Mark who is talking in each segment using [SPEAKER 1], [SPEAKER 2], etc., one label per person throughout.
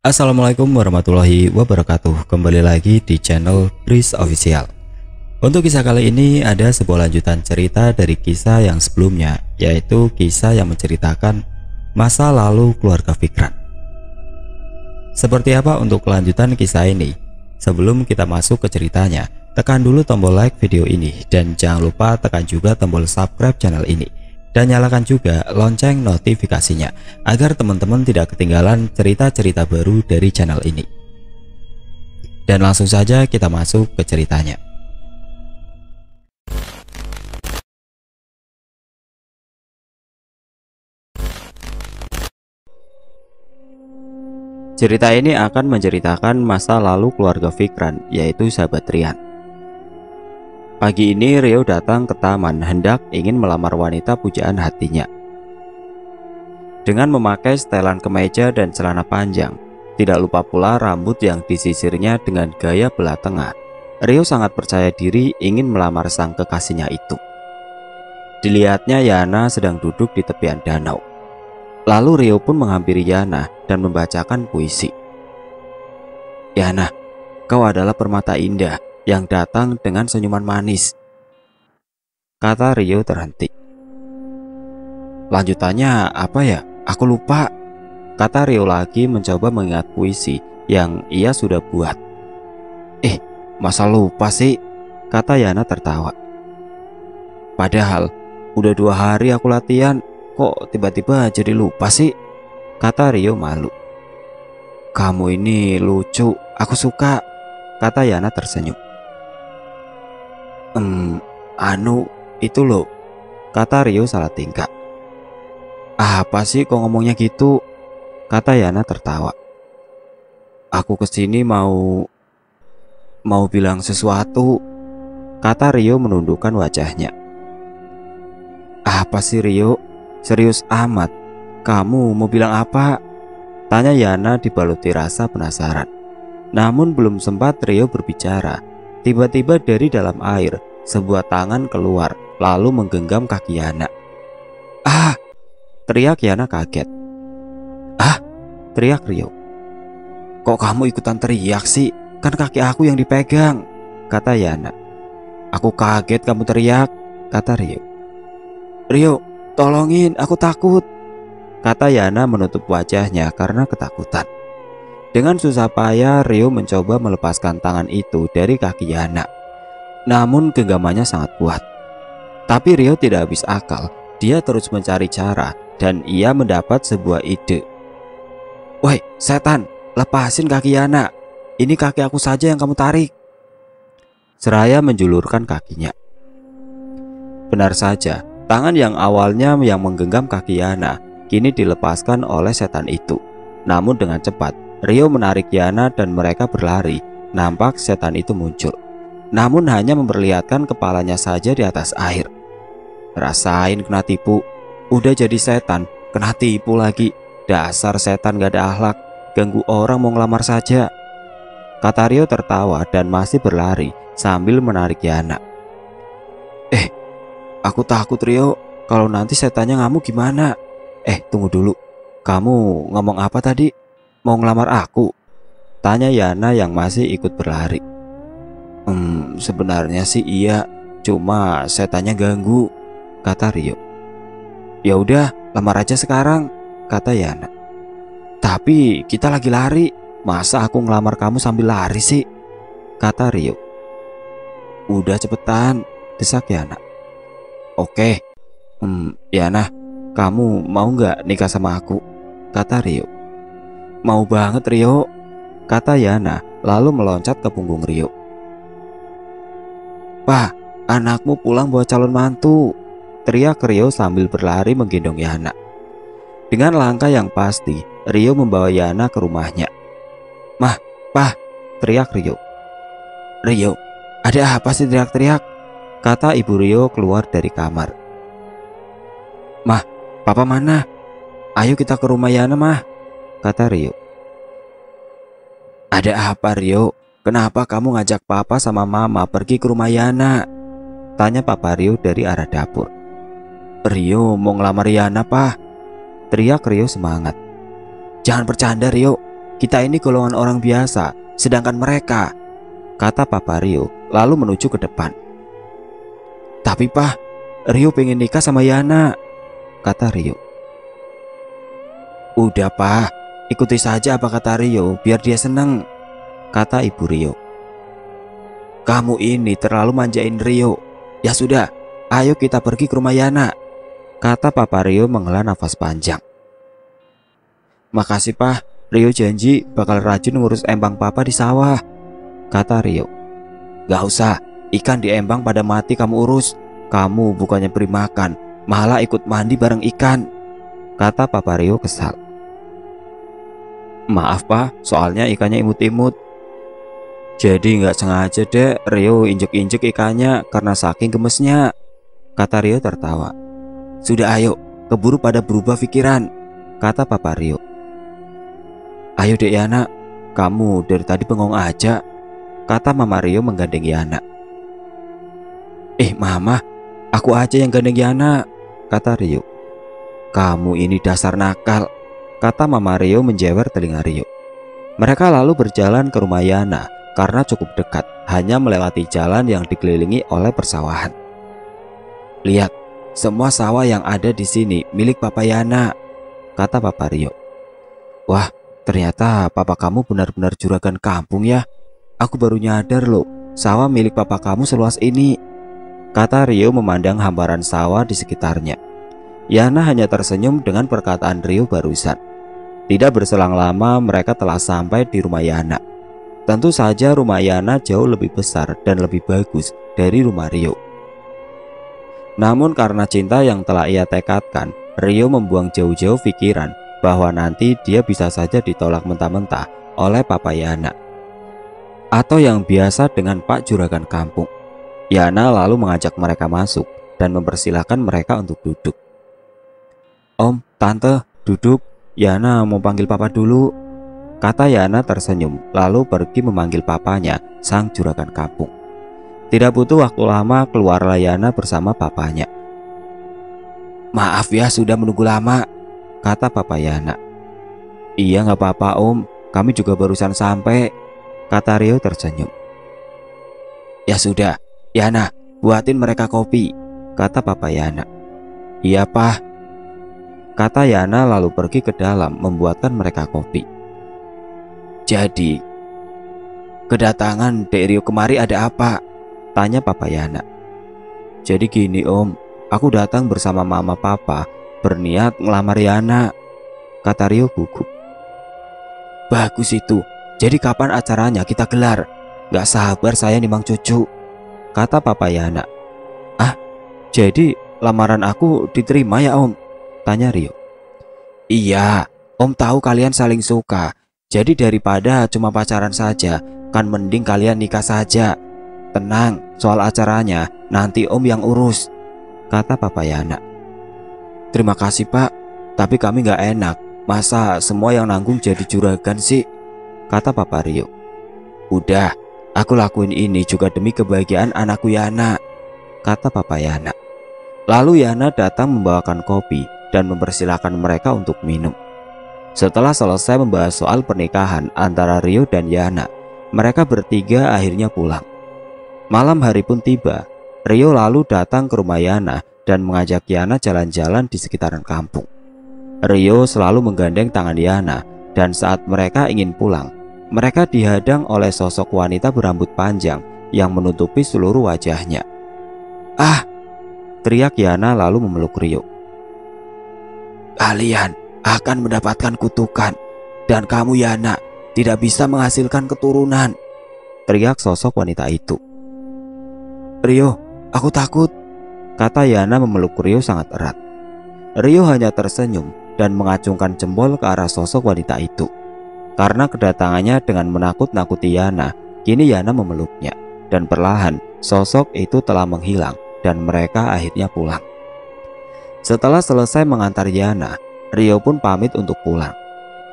[SPEAKER 1] Assalamualaikum warahmatullahi wabarakatuh. Kembali lagi di channel Bris Official. Untuk kisah kali ini ada sebuah lanjutan cerita dari kisah yang sebelumnya, yaitu kisah yang menceritakan masa lalu keluarga Fikran. Seperti apa untuk kelanjutan kisah ini? Sebelum kita masuk ke ceritanya, tekan dulu tombol like video ini dan jangan lupa tekan juga tombol subscribe channel ini. Dan nyalakan juga lonceng notifikasinya agar teman-teman tidak ketinggalan cerita-cerita baru dari channel ini. Dan langsung saja kita masuk ke ceritanya. Cerita ini akan menceritakan masa lalu keluarga Fikran, yaitu sahabat Rian. Pagi ini Rio datang ke taman hendak ingin melamar wanita pujaan hatinya. Dengan memakai setelan kemeja dan celana panjang, tidak lupa pula rambut yang disisirnya dengan gaya belah tengah, Rio sangat percaya diri ingin melamar sang kekasihnya itu. Dilihatnya Yana sedang duduk di tepian danau. Lalu Rio pun menghampiri Yana dan membacakan puisi. "Yana, kau adalah permata indah yang datang dengan senyuman manis," kata Rio terhenti. "Lanjutannya apa ya? Aku lupa," kata Rio lagi mencoba mengingat puisi yang ia sudah buat. Masa lupa sih?" kata Yana tertawa. "Padahal udah 2 hari aku latihan, kok tiba-tiba jadi lupa sih?" kata Rio malu. "Kamu ini lucu, aku suka," kata Yana tersenyum. Itu loh," kata Rio salah tingkah. "Apa sih kok ngomongnya gitu?" kata Yana tertawa. "Aku kesini mau bilang sesuatu," kata Rio menundukkan wajahnya. "Apa sih Rio? Serius amat, kamu mau bilang apa?" tanya Yana dibaluti rasa penasaran. Namun belum sempat Rio berbicara, tiba-tiba dari dalam air sebuah tangan keluar lalu menggenggam kaki Yana. "Ah!" teriak Yana kaget. "Ah!" teriak Rio. "Kok kamu ikutan teriak sih? Kan kaki aku yang dipegang," kata Yana. "Aku kaget kamu teriak," kata Rio. "Rio, tolongin, aku takut," kata Yana menutup wajahnya karena ketakutan. Dengan susah payah Rio mencoba melepaskan tangan itu dari kaki Yana. Namun genggamannya sangat kuat. Tapi Rio tidak habis akal. Dia terus mencari cara dan ia mendapat sebuah ide. "Woi setan, lepasin kaki Yana. Ini kaki aku saja yang kamu tarik," seraya menjulurkan kakinya. Benar saja, tangan yang awalnya yang menggenggam kaki Yana kini dilepaskan oleh setan itu. Namun dengan cepat Rio menarik Yana dan mereka berlari. Nampak setan itu muncul, namun hanya memperlihatkan kepalanya saja di atas air. "Rasain kena tipu, udah jadi setan, kena tipu lagi. Dasar setan gak ada akhlak, ganggu orang mau ngelamar saja," kata Rio tertawa dan masih berlari sambil menarik Yana. Aku takut Rio, kalau nanti setannya ngamuk gimana?" Tunggu dulu, kamu ngomong apa tadi? Mau ngelamar aku?" tanya Yana yang masih ikut berlari. Sebenarnya sih iya, cuma setannya ganggu," kata Rio. "Ya udah, lamar aja sekarang," kata Yana. "Tapi kita lagi lari, masa aku ngelamar kamu sambil lari sih?" kata Rio. "Udah cepetan," desak Yana. "Oke, Yana, kamu mau nggak nikah sama aku?" kata Rio. "Mau banget Rio," kata Yana lalu meloncat ke punggung Rio. "Pak, anakmu pulang bawa calon mantu," teriak Rio sambil berlari menggendong Yana. Dengan langkah yang pasti, Rio membawa Yana ke rumahnya. "Mah, Pak," teriak Rio. "Rio, ada apa sih teriak-teriak?" kata ibu Rio keluar dari kamar. "Mah, papa mana? Ayo kita ke rumah Yana, Mah," kata Rio. "Ada apa Rio? Kenapa kamu ngajak papa sama mama pergi ke rumah Yana?" tanya papa Rio dari arah dapur. "Rio mau ngelamar Yana, Pak," teriak Rio semangat. "Jangan bercanda Rio, Kita ini golongan orang biasa, sedangkan mereka, kata Papa Rio lalu menuju ke depan. Tapi Pak, Rio pengen nikah sama Yana, kata Rio. Udah Pak, ikuti saja apa kata Rio biar dia seneng, kata Ibu Rio. Kamu ini terlalu manjain Rio. Ya sudah, ayo kita pergi ke rumah Yana, kata Papa Rio menghela nafas panjang. Makasih Pak, Rio janji bakal rajin ngurus empang Papa di sawah, kata Rio. Gak usah, ikan di empang pada mati kamu urus. Kamu bukannya beri makan, malah ikut mandi bareng ikan, kata Papa Rio kesal. Maaf Pak, soalnya ikannya imut-imut. Jadi nggak sengaja deh Rio injek-injek ikannya karena saking gemesnya, kata Rio tertawa. Sudah ayo, keburu pada berubah pikiran, kata Papa Rio. Ayo dek Yana, kamu dari tadi bengong aja, kata Mama Rio menggandeng Yana. Mama, aku aja yang gandeng Yana, kata Rio. Kamu ini dasar nakal, kata Mama Rio menjewer telinga Rio. Mereka lalu berjalan ke rumah Yana karena cukup dekat, hanya melewati jalan yang dikelilingi oleh persawahan. Lihat, semua sawah yang ada di sini milik Papa Yana, kata Papa Rio. Wah, ternyata papa kamu benar-benar juragan kampung ya. Aku baru nyadar loh, sawah milik papa kamu seluas ini, kata Rio memandang hamparan sawah di sekitarnya. Yana hanya tersenyum dengan perkataan Rio barusan. Tidak berselang lama mereka telah sampai di rumah Yana. Tentu saja rumah Yana jauh lebih besar dan lebih bagus dari rumah Rio. Namun karena cinta yang telah ia tekadkan, Rio membuang jauh-jauh pikiran bahwa nanti dia bisa saja ditolak mentah-mentah oleh Papa Yana, atau yang biasa dengan Pak Juragan Kampung. Yana lalu mengajak mereka masuk dan mempersilahkan mereka untuk duduk. Om, Tante, duduk. Yana mau panggil Papa dulu, kata Yana tersenyum lalu pergi memanggil papanya, sang juragan kampung. Tidak butuh waktu lama keluarlah Yana bersama papanya. Maaf ya sudah menunggu lama, kata Papa Yana. Iya gak apa-apa Om, kami juga barusan sampai, kata Rio tersenyum. Ya sudah, Yana buatin mereka kopi, kata Papa Yana. Iya Pak, kata Yana lalu pergi ke dalam membuatkan mereka kopi. Jadi, kedatangan Dek Rio kemari ada apa? Tanya Papa Yana. Jadi gini Om, aku datang bersama Mama Papa berniat ngelamar Yana, kata Rio gugup. Bagus itu, jadi kapan acaranya kita gelar? Gak sabar saya nih Mang Cucu, kata Papa Yana. Ah, jadi lamaran aku diterima ya Om? Tanya Rio. Iya, Om tahu kalian saling suka. Jadi daripada cuma pacaran saja, kan mending kalian nikah saja. Tenang, soal acaranya nanti Om yang urus, kata Papa Yana. Terima kasih Pak, tapi kami gak enak. Masa semua yang nanggung jadi juragan sih, kata Papa Rio. Udah, aku lakuin ini juga demi kebahagiaan anakku Yana, kata Papa Yana. Lalu Yana datang membawakan kopi dan mempersilahkan mereka untuk minum. Setelah selesai membahas soal pernikahan antara Rio dan Yana, mereka bertiga akhirnya pulang. Malam hari pun tiba. Rio lalu datang ke rumah Yana dan mengajak Yana jalan-jalan di sekitaran kampung. Rio selalu menggandeng tangan Yana, dan saat mereka ingin pulang, mereka dihadang oleh sosok wanita berambut panjang yang menutupi seluruh wajahnya. Ah! Teriak Yana lalu memeluk Rio. Kalian akan mendapatkan kutukan, dan kamu Yana tidak bisa menghasilkan keturunan, teriak sosok wanita itu. Rio, aku takut, kata Yana memeluk Rio sangat erat. Rio hanya tersenyum dan mengacungkan jempol ke arah sosok wanita itu. Karena kedatangannya dengan menakut-nakuti Yana, kini Yana memeluknya, dan perlahan sosok itu telah menghilang dan mereka akhirnya pulang. Setelah selesai mengantar Yana, Rio pun pamit untuk pulang.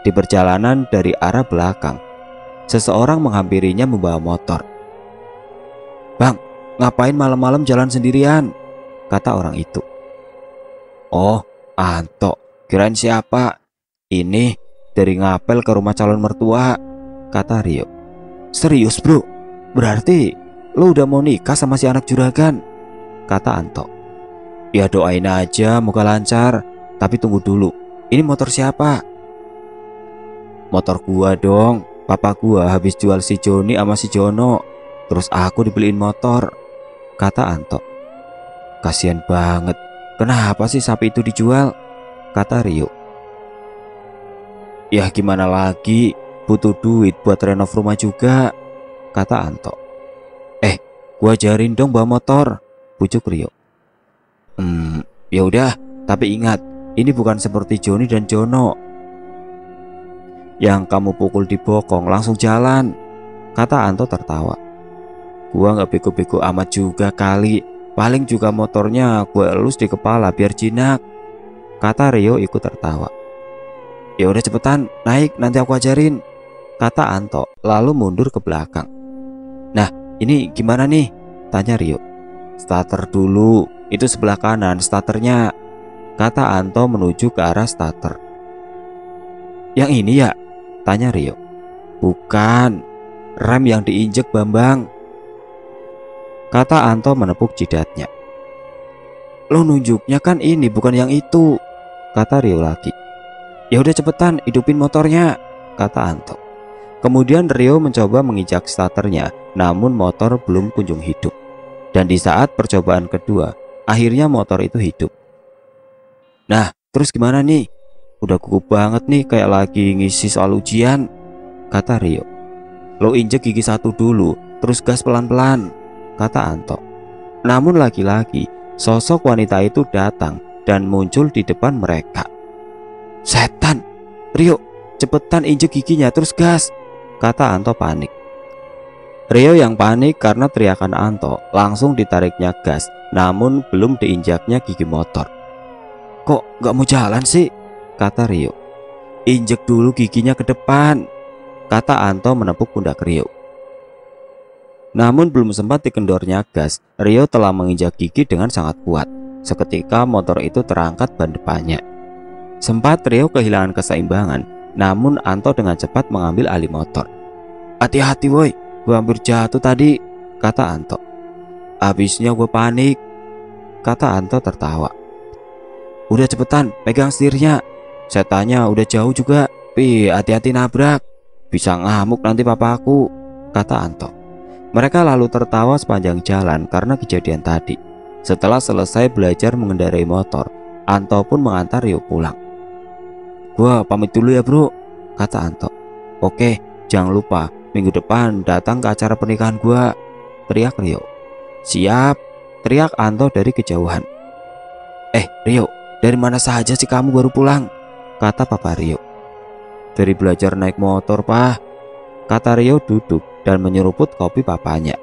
[SPEAKER 1] Di perjalanan dari arah belakang, seseorang menghampirinya membawa motor. Bang, ngapain malam-malam jalan sendirian? Kata orang itu. Oh, Anto, kirain siapa? Ini dari ngapel ke rumah calon mertua, kata Rio. Serius bro? Berarti lo udah mau nikah sama si anak juragan, kata Anto. Ya doain aja moga lancar. Tapi tunggu dulu, ini motor siapa? Motor gua dong. Papa gua habis jual si Joni sama si Jono, terus aku dibeliin motor, kata Anto. Kasian banget. Kenapa sih sapi itu dijual? Kata Rio. Ya gimana lagi, butuh duit buat renov rumah juga, kata Anto. Gua ajarin dong bawa motor, bujuk Rio. Ya udah, tapi ingat, ini bukan seperti Joni dan Jono. Yang kamu pukul di bokong langsung jalan, kata Anto tertawa. Gua nggak bego-bego amat juga kali, paling juga motornya gua elus di kepala biar jinak, kata Rio ikut tertawa. Ya udah cepetan naik, nanti aku ajarin, kata Anto lalu mundur ke belakang. Nah ini gimana nih, tanya Rio. Starter dulu, itu sebelah kanan starternya, kata Anto menuju ke arah starter. Yang ini ya, tanya Rio. Bukan, rem yang diinjek Bambang, kata Anto menepuk jidatnya. Lo nunjuknya kan ini bukan yang itu, kata Rio lagi. Ya udah cepetan hidupin motornya, kata Anto. Kemudian Rio mencoba menginjak starternya, namun motor belum kunjung hidup. Dan di saat percobaan kedua, akhirnya motor itu hidup. Nah terus gimana nih? Udah gugup banget nih, kayak lagi ngisi soal ujian, kata Rio. Lo injek gigi satu dulu, terus gas pelan-pelan, kata Anto. Namun lagi-lagi sosok wanita itu datang dan muncul di depan mereka. Setan, Rio, cepetan injek giginya terus gas, kata Anto panik. Rio yang panik karena teriakan Anto langsung ditariknya gas, namun belum diinjaknya gigi motor. Kok gak mau jalan sih, kata Rio. Injek dulu giginya ke depan, kata Anto menepuk pundak Rio. Namun belum sempat dikendornya gas, Rio telah menginjak gigi dengan sangat kuat. Seketika motor itu terangkat ban depannya. Sempat Rio kehilangan keseimbangan, namun Anto dengan cepat mengambil alih motor. Hati-hati woi, gua hampir jatuh tadi, kata Anto. Habisnya gue panik, kata Anto tertawa. Udah cepetan pegang setirnya, setannya udah jauh juga. Hati-hati nabrak, bisa ngamuk nanti papaku, kata Anto. Mereka lalu tertawa sepanjang jalan karena kejadian tadi. Setelah selesai belajar mengendarai motor, Anto pun mengantar Rio pulang. Gua pamit dulu ya bro, kata Anto. Oke, jangan lupa minggu depan datang ke acara pernikahan gua, teriak Rio. Siap, teriak Anto dari kejauhan. Rio, dari mana saja sih kamu baru pulang, kata papa Rio. Dari belajar naik motor pak, kata Rio duduk dan menyeruput kopi papanya.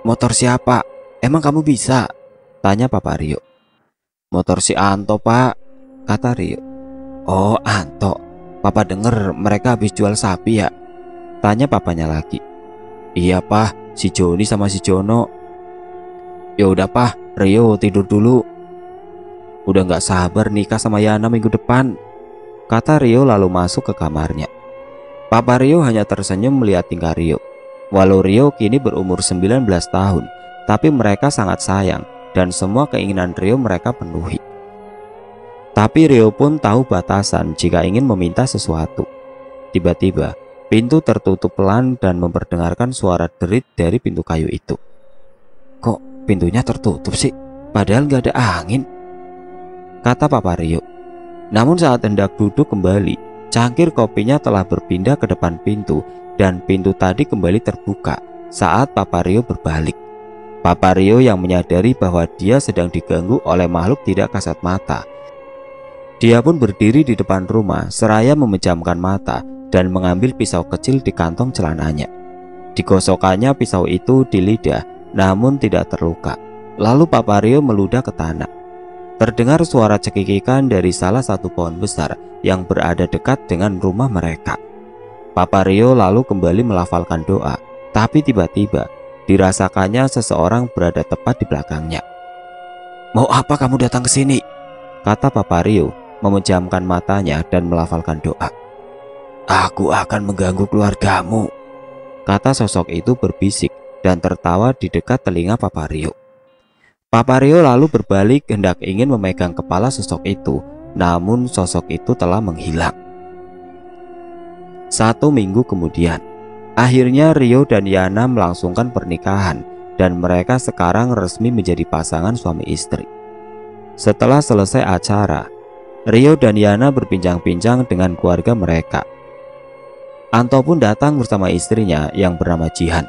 [SPEAKER 1] Motor siapa? Emang kamu bisa? Tanya papa Rio. Motor si Anto pak, kata Rio. Oh Anto, papa denger mereka habis jual sapi ya? Tanya papanya lagi. Iya pak, si Joni sama si Jono. Ya udah pak, Rio tidur dulu. Udah gak sabar nikah sama Yana minggu depan, kata Rio lalu masuk ke kamarnya. Papa Rio hanya tersenyum melihat tingkah Rio. Walau Rio kini berumur 19 tahun, tapi mereka sangat sayang dan semua keinginan Rio mereka penuhi. Tapi Rio pun tahu batasan jika ingin meminta sesuatu. Tiba-tiba pintu tertutup pelan dan memperdengarkan suara derit dari pintu kayu itu. Kok pintunya tertutup sih? Padahal gak ada angin, kata papa Rio. Namun saat hendak duduk kembali, cangkir kopinya telah berpindah ke depan pintu dan pintu tadi kembali terbuka saat papa Rio berbalik. Papa Rio yang menyadari bahwa dia sedang diganggu oleh makhluk tidak kasat mata. Dia pun berdiri di depan rumah seraya memejamkan mata dan mengambil pisau kecil di kantong celananya. Digosokkannya pisau itu di lidah, namun tidak terluka. Lalu papa Rio meludah ke tanah. Terdengar suara cekikikan dari salah satu pohon besar yang berada dekat dengan rumah mereka. Papa Rio lalu kembali melafalkan doa, tapi tiba-tiba dirasakannya seseorang berada tepat di belakangnya. Mau apa kamu datang ke sini? Kata papa Rio memejamkan matanya dan melafalkan doa. Aku akan mengganggu keluargamu, kata sosok itu berbisik dan tertawa di dekat telinga Papa Rio. Papa Rio lalu berbalik hendak ingin memegang kepala sosok itu, namun sosok itu telah menghilang. 1 minggu kemudian, akhirnya Rio dan Yana melangsungkan pernikahan dan mereka sekarang resmi menjadi pasangan suami istri. Setelah selesai acara, Rio dan Yana berbincang-bincang dengan keluarga mereka. Anto pun datang bersama istrinya yang bernama Jihan.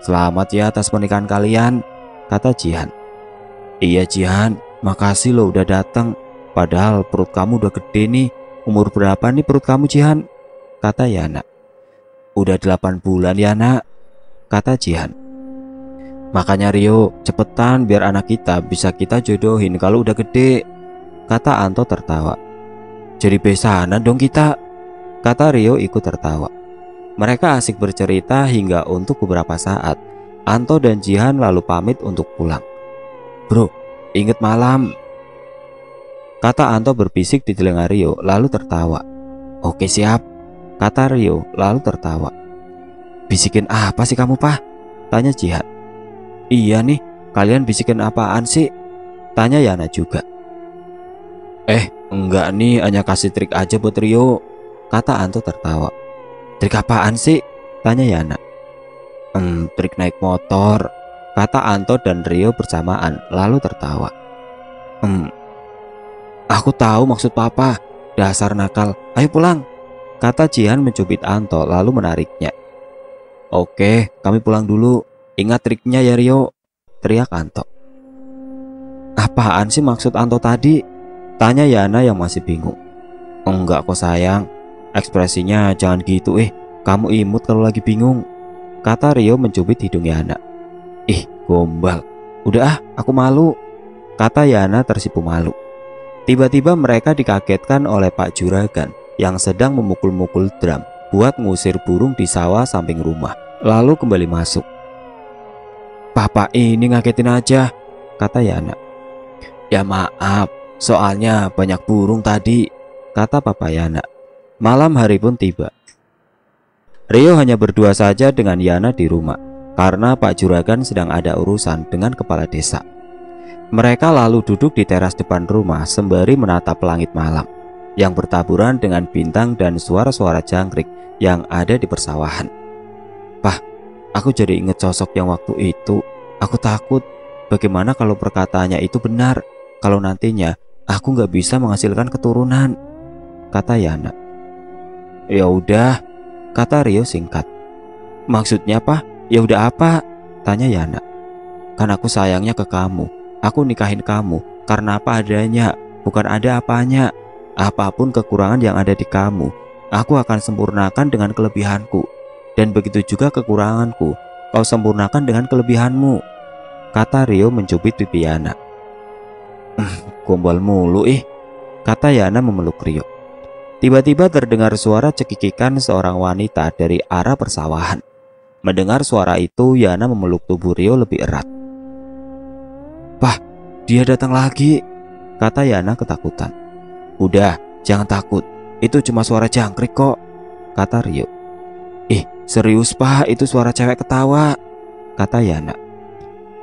[SPEAKER 1] "Selamat ya atas pernikahan kalian," kata Jihan. "Iya Jihan, makasih lo udah datang. Padahal perut kamu udah gede nih. Umur berapa nih perut kamu Jihan?" kata Yana. "Udah 8 bulan ya nak," kata Jihan. "Makanya Rio, cepetan biar anak kita bisa kita jodohin kalau udah gede," kata Anto tertawa. "Jadi besanan dong kita," kata Rio ikut tertawa. Mereka asik bercerita hingga untuk beberapa saat. Anto dan Jihan lalu pamit untuk pulang. "Bro, inget malam," kata Anto berbisik di telinga Rio lalu tertawa. "Oke siap," kata Rio lalu tertawa. "Bisikin apa sih kamu Pak?" tanya Jihan. "Iya nih, kalian bisikin apaan sih?" tanya Yana juga. Enggak nih, hanya kasih trik aja buat Rio," kata Anto tertawa. "Trik apaan sih?" tanya Yana. Trik naik motor," kata Anto dan Rio bersamaan lalu tertawa. Aku tahu maksud papa, dasar nakal, ayo pulang," kata Jihan mencubit Anto lalu menariknya. "Oke, kami pulang dulu, ingat triknya ya Rio," teriak Anto. "Apaan sih maksud Anto tadi?" tanya Yana yang masih bingung. "Enggak kok sayang, ekspresinya jangan gitu kamu imut kalau lagi bingung," kata Rio mencubit hidung Yana. "Ih gombal, udah aku malu," kata Yana tersipu malu. Tiba-tiba mereka dikagetkan oleh Pak Juragan yang sedang memukul-mukul drum buat ngusir burung di sawah samping rumah, lalu kembali masuk. "Papa ini ngagetin aja," kata Yana. "Ya maaf, soalnya banyak burung tadi," kata Papa Yana. Malam hari pun tiba. Rio hanya berdua saja dengan Yana di rumah karena Pak Juragan sedang ada urusan dengan kepala desa. Mereka lalu duduk di teras depan rumah sembari menatap langit malam yang bertaburan dengan bintang dan suara-suara jangkrik yang ada di persawahan. "Pah, aku jadi inget sosok yang waktu itu. Aku takut bagaimana kalau perkataannya itu benar, kalau nantinya aku nggak bisa menghasilkan keturunan," kata Yana. "Ya udah," kata Rio singkat. "Maksudnya Pak? Ya udah apa?" tanya Yana. "Kan aku sayangnya ke kamu. Aku nikahin kamu karena apa adanya, bukan ada apanya. Apapun kekurangan yang ada di kamu, aku akan sempurnakan dengan kelebihanku. Dan begitu juga kekuranganku, kau sempurnakan dengan kelebihanmu," kata Rio mencubit pipi Yana. "Gombal mulu kata Yana memeluk Rio. Tiba-tiba terdengar suara cekikikan seorang wanita dari arah persawahan. Mendengar suara itu, Yana memeluk tubuh Rio lebih erat. "Pah, dia datang lagi," kata Yana ketakutan. "Udah, jangan takut, itu cuma suara jangkrik kok," kata Rio. Serius Pak, itu suara cewek ketawa," kata Yana.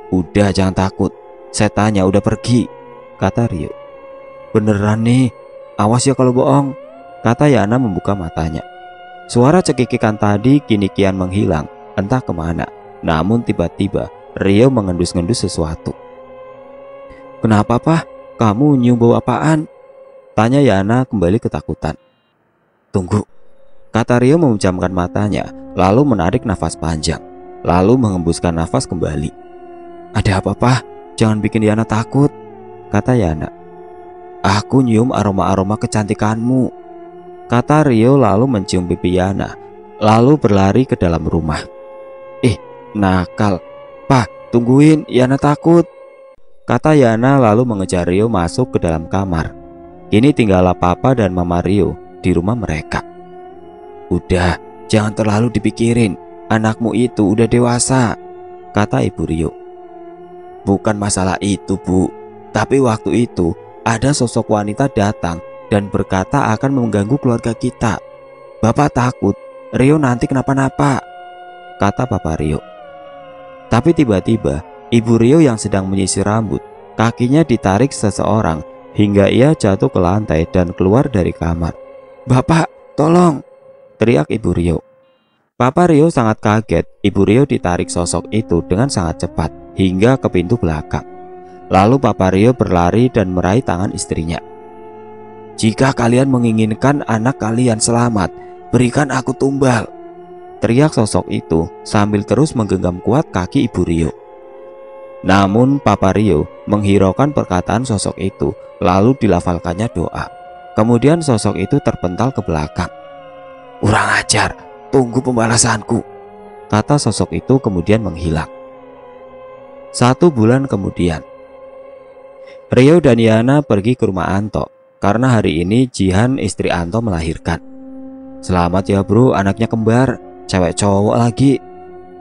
[SPEAKER 1] "Udah jangan takut, setannya udah pergi," kata Rio. "Beneran nih, awas ya kalau bohong," kata Yana membuka matanya. Suara cekikikan tadi kini kian menghilang, entah kemana. Namun tiba-tiba Rio mengendus-ngendus sesuatu. "Kenapa Pak? Kamu nyium bau apaan?" tanya Yana kembali ketakutan. "Tunggu," kata Rio memejamkan matanya, lalu menarik nafas panjang, lalu mengembuskan nafas kembali. "Ada apa Pak? Jangan bikin Yana takut," kata Yana. "Aku nyium aroma-aroma kecantikanmu," kata Rio lalu mencium pipi Yana, lalu berlari ke dalam rumah. Nakal. "Pak, tungguin, Yana takut," kata Yana lalu mengejar Rio masuk ke dalam kamar. Kini tinggallah Papa dan Mama Rio di rumah mereka. "Udah, jangan terlalu dipikirin, anakmu itu udah dewasa," kata Ibu Rio. "Bukan masalah itu Bu, tapi waktu itu ada sosok wanita datang dan berkata akan mengganggu keluarga kita. Bapak takut Rio nanti kenapa-napa, kata Papa Rio. Tapi tiba-tiba Ibu Rio yang sedang menyisir rambut, kakinya ditarik seseorang hingga ia jatuh ke lantai dan keluar dari kamar. Bapak, tolong, teriak Ibu Rio. Papa Rio sangat kaget. Ibu Rio ditarik sosok itu dengan sangat cepat hingga ke pintu belakang. Lalu Papa Rio berlari dan meraih tangan istrinya. Jika kalian menginginkan anak kalian selamat, berikan aku tumbal, teriak sosok itu sambil terus menggenggam kuat kaki Ibu Rio. Namun Papa Rio menghiraukan perkataan sosok itu, lalu dilafalkannya doa. Kemudian sosok itu terpental ke belakang. Kurang ajar, tunggu pembalasanku, kata sosok itu kemudian menghilang. 1 bulan kemudian, Rio dan Yana pergi ke rumah Anto karena hari ini Jihan istri Anto melahirkan. Selamat ya bro, anaknya kembar, cewek cowok lagi,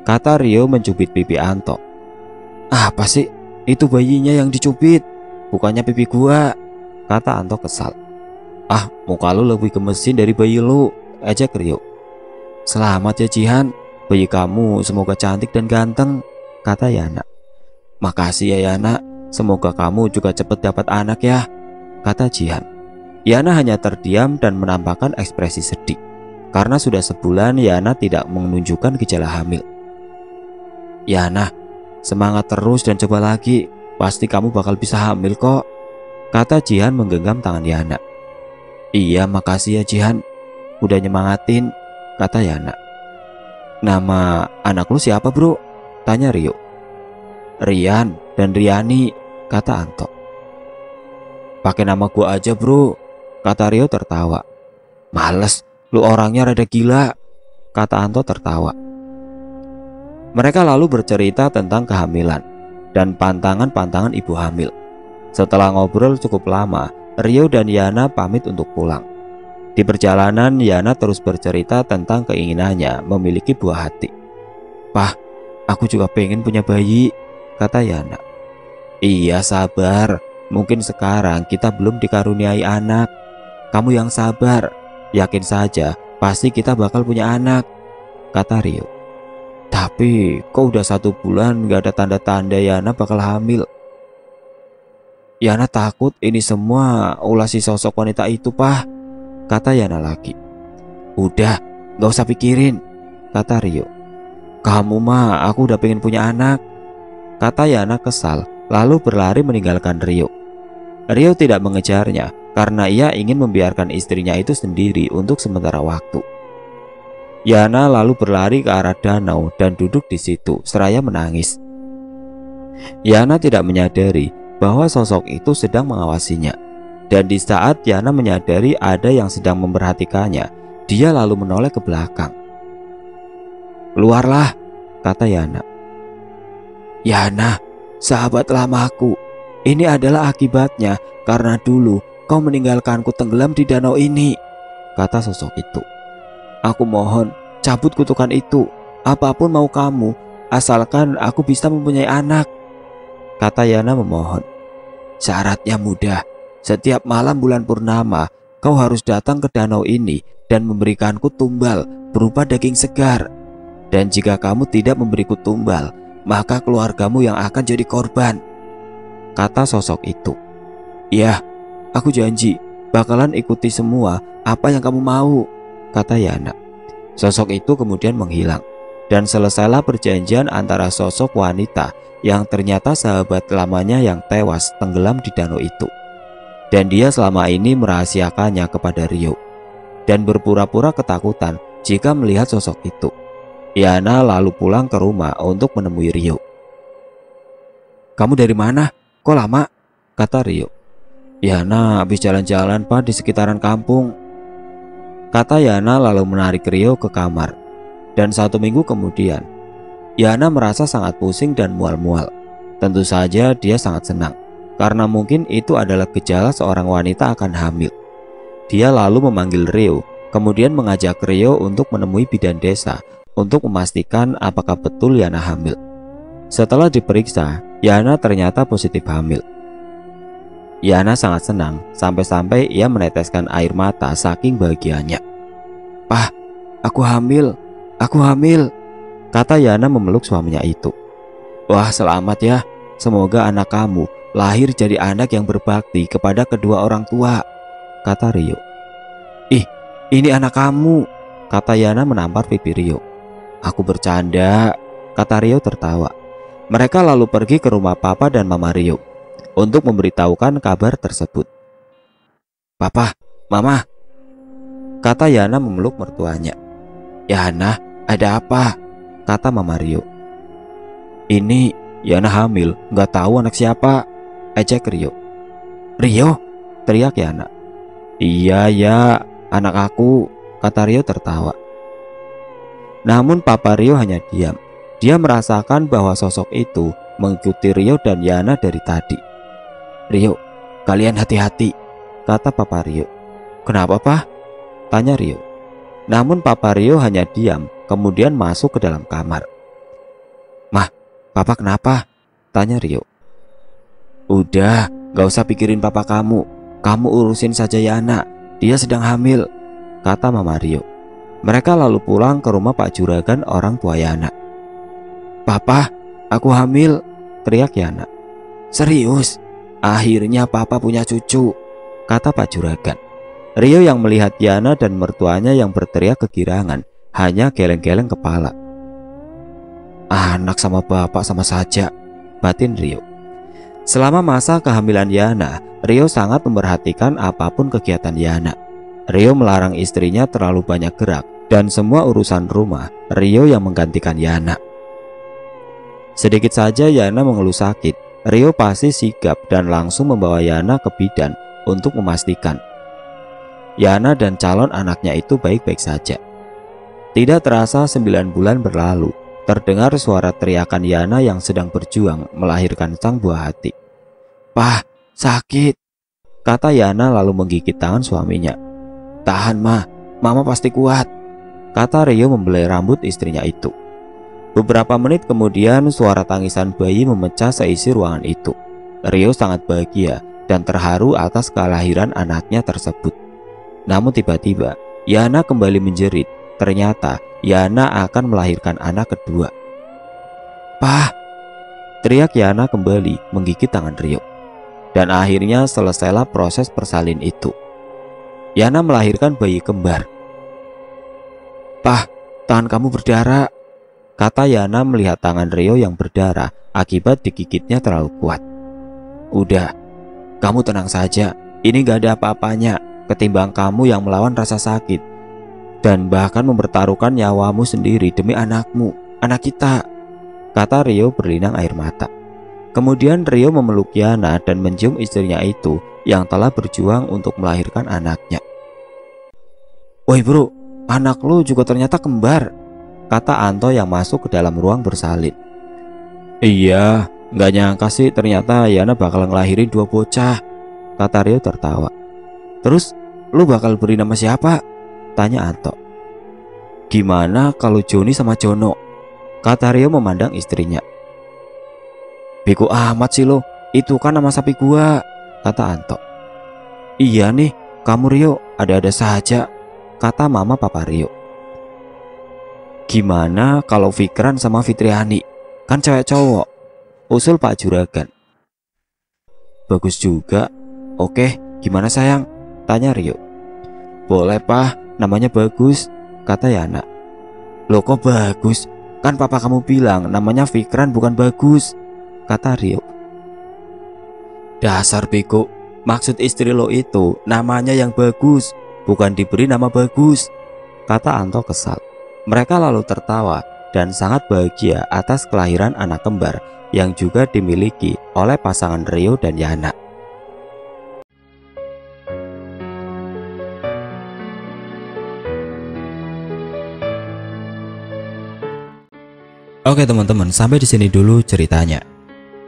[SPEAKER 1] kata Rio mencubit pipi Anto. Apa sih? Itu bayinya yang dicubit, bukannya pipi gua, kata Anto kesal. Ah, muka lu lebih gemesin dari bayi lu, ejek Rio. Selamat ya Jihan, bayi kamu semoga cantik dan ganteng, kata Yana. Makasih ya Yana, semoga kamu juga cepat dapat anak ya, kata Jihan. Yana hanya terdiam dan menampakkan ekspresi sedih. Karena sudah sebulan Yana tidak menunjukkan gejala hamil. Yana, semangat terus dan coba lagi, pasti kamu bakal bisa hamil kok, kata Jihan menggenggam tangan Yana. Iya makasih ya Jihan, udah nyemangatin, kata Yana. Nama anak lu siapa bro? Tanya Rio. Rian dan Riani, kata Anto. Pakai nama gua aja bro, kata Rio tertawa. Males, lu orangnya rada gila, kata Anto tertawa. Mereka lalu bercerita tentang kehamilan dan pantangan-pantangan ibu hamil. Setelah ngobrol cukup lama, Rio dan Yana pamit untuk pulang. Di perjalanan, Yana terus bercerita tentang keinginannya memiliki buah hati. Pah, aku juga pengen punya bayi, kata Yana. Iya sabar, mungkin sekarang kita belum dikaruniai anak. Kamu yang sabar, yakin saja pasti kita bakal punya anak, kata Rio. Tapi kok udah 1 bulan gak ada tanda-tanda Yana bakal hamil. Yana takut ini semua ulah si sosok wanita itu pah, kata Yana lagi. Udah, gak usah pikirin, kata Rio. Kamu mah aku udah pengen punya anak, kata Yana kesal lalu berlari meninggalkan Rio. Rio tidak mengejarnya karena ia ingin membiarkan istrinya itu sendiri untuk sementara waktu. Yana lalu berlari ke arah danau dan duduk di situ seraya menangis. Yana tidak menyadari bahwa sosok itu sedang mengawasinya. Dan di saat Yana menyadari ada yang sedang memperhatikannya, dia lalu menoleh ke belakang. Keluarlah, kata Yana. Yana, sahabat lamaku, ini adalah akibatnya karena dulu kau meninggalkanku tenggelam di danau ini, kata sosok itu. Aku mohon, cabut kutukan itu. Apapun mau kamu, asalkan aku bisa mempunyai anak, kata Yana memohon. Syaratnya mudah. Setiap malam bulan purnama, kau harus datang ke danau ini dan memberikanku tumbal berupa daging segar. Dan jika kamu tidak memberiku tumbal, maka keluargamu yang akan jadi korban, kata sosok itu. Ya, aku janji bakalan ikuti semua apa yang kamu mau, kata Yana. Sosok itu kemudian menghilang. Dan selesailah perjanjian antara sosok wanita yang ternyata sahabat lamanya yang tewas tenggelam di danau itu. Dan dia selama ini merahasiakannya kepada Rio dan berpura-pura ketakutan jika melihat sosok itu. Yana lalu pulang ke rumah untuk menemui Rio. Kamu dari mana? Kok lama? Kata Rio. Yana habis jalan-jalan pak di sekitaran kampung, kata Yana lalu menarik Rio ke kamar. Dan 1 minggu kemudian, Yana merasa sangat pusing dan mual-mual. Tentu saja dia sangat senang, karena mungkin itu adalah gejala seorang wanita akan hamil. Dia lalu memanggil Rio, kemudian mengajak Rio untuk menemui bidan desa untuk memastikan apakah betul Yana hamil. Setelah diperiksa, Yana ternyata positif hamil. Yana sangat senang, sampai-sampai ia meneteskan air mata saking bahagianya. "Pah, aku hamil, aku hamil," kata Yana memeluk suaminya itu. "Wah, selamat ya. Semoga anak kamu lahir jadi anak yang berbakti kepada kedua orang tua," kata Rio. "Ih, ini anak kamu," kata Yana menampar pipi Rio. "Aku bercanda," kata Rio tertawa. Mereka lalu pergi ke rumah papa dan mama Rio untuk memberitahukan kabar tersebut. "Papa, mama," kata Yana memeluk mertuanya. "Yana, ada apa?" kata mama Rio. "Ini Yana hamil, nggak tahu anak siapa," ejek Rio. "Rio?" teriak Yana. "Iya ya, anak aku," kata Rio tertawa. Namun papa Rio hanya diam. Dia merasakan bahwa sosok itu mengikuti Rio dan Yana dari tadi. "Rio, kalian hati-hati," kata papa Rio. "Kenapa, Pak?" tanya Rio. Namun papa Rio hanya diam, kemudian masuk ke dalam kamar. "Mah, papa kenapa?" tanya Rio. "Udah, gak usah pikirin papa kamu. Kamu urusin saja Yana, dia sedang hamil," kata mama Rio. Mereka lalu pulang ke rumah Pak Juragan, orang tua Yana. "Papa, aku hamil," teriak Yana. "Serius? Akhirnya papa punya cucu," kata Pak Juragan. Rio yang melihat Yana dan mertuanya yang berteriak kegirangan hanya geleng-geleng kepala. "Anak sama bapak sama saja," batin Rio. Selama masa kehamilan Yana, Rio sangat memperhatikan apapun kegiatan Yana. Rio melarang istrinya terlalu banyak gerak dan semua urusan rumah Rio yang menggantikan Yana. Sedikit saja Yana mengeluh sakit, Rio pasti sigap dan langsung membawa Yana ke bidan untuk memastikan Yana dan calon anaknya itu baik-baik saja. Tidak terasa 9 bulan berlalu, terdengar suara teriakan Yana yang sedang berjuang melahirkan sang buah hati. "Pah, sakit," kata Yana lalu menggigit tangan suaminya. "Tahan mah, mama pasti kuat," kata Rio membelai rambut istrinya itu. Beberapa menit kemudian suara tangisan bayi memecah seisi ruangan itu. Rio sangat bahagia dan terharu atas kelahiran anaknya tersebut. Namun tiba-tiba Yana kembali menjerit. Ternyata Yana akan melahirkan anak kedua. "Pah!" teriak Yana kembali menggigit tangan Rio. Dan akhirnya selesailah proses persalin itu. Yana melahirkan bayi kembar. "Pah, tangan kamu berdarah," kata Yana melihat tangan Rio yang berdarah akibat digigitnya terlalu kuat. "Udah, kamu tenang saja. Ini gak ada apa-apanya ketimbang kamu yang melawan rasa sakit dan bahkan mempertaruhkan nyawamu sendiri demi anakmu, anak kita," kata Rio berlinang air mata. Kemudian Rio memeluk Yana dan mencium istrinya itu yang telah berjuang untuk melahirkan anaknya. "Woi bro, anak lu juga ternyata kembar," kata Anto yang masuk ke dalam ruang bersalin. "Iya, gak nyangka sih ternyata Yana bakal ngelahirin 2 bocah," kata Rio tertawa. "Terus lu bakal beri nama siapa?" tanya Anto. "Gimana kalau Joni sama Jono?" kata Rio memandang istrinya. "Bego amat sih lo, itu kan nama sapi gua," kata Anto. "Iya nih, kamu Rio ada-ada saja," kata mama papa Rio. "Gimana kalau Fikran sama Fitriani? Kan cewek cowok," usul Pak Juragan. "Bagus juga. Oke, gimana sayang?" tanya Rio. "Boleh Pak, namanya bagus," kata Yana. "Loh kok bagus? Kan papa kamu bilang namanya Fikran bukan Bagus," kata Rio. "Dasar bego, maksud istri lo itu namanya yang bagus, bukan diberi nama Bagus," kata Anto kesal. Mereka lalu tertawa dan sangat bahagia atas kelahiran anak kembar yang juga dimiliki oleh pasangan Rio dan Yana. Oke teman-teman, sampai di sini dulu ceritanya.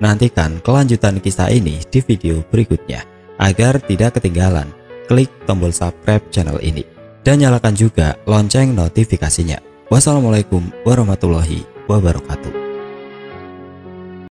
[SPEAKER 1] Nantikan kelanjutan kisah ini di video berikutnya. Agar tidak ketinggalan, klik tombol subscribe channel ini dan nyalakan juga lonceng notifikasinya. Wassalamualaikum warahmatullahi wabarakatuh.